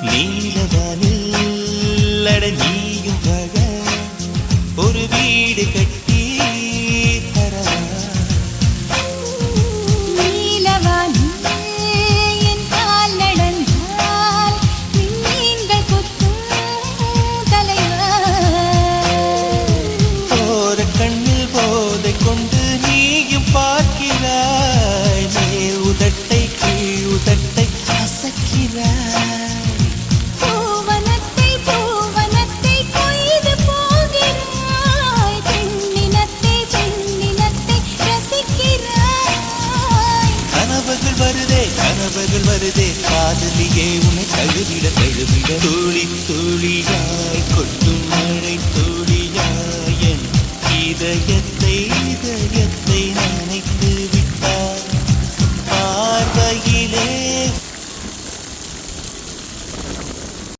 நீலவானில் அட நீயும் வர ஒரு வீடு கட்டி தரவா நீலவானில் என் கால் நடந்தால் விண்மீன்கள் கொத்தும் தலைவா போற கண்ணில் போதை கொண்டு நீயும் பார்க்கிறாய் மேல் உதட்டை கீழ் உதட்டை அசக்கிறாய் பூவனத்தை கொய்து போகிறாய் பெண்ணினத்தை ரசிக்கிறாய் கனவுகள் வருதே காதலியே உன்னை தழுவிட துளி துளியாய் கொட்டும் மழை துளியாய் என் இதயத்தை நனைக்க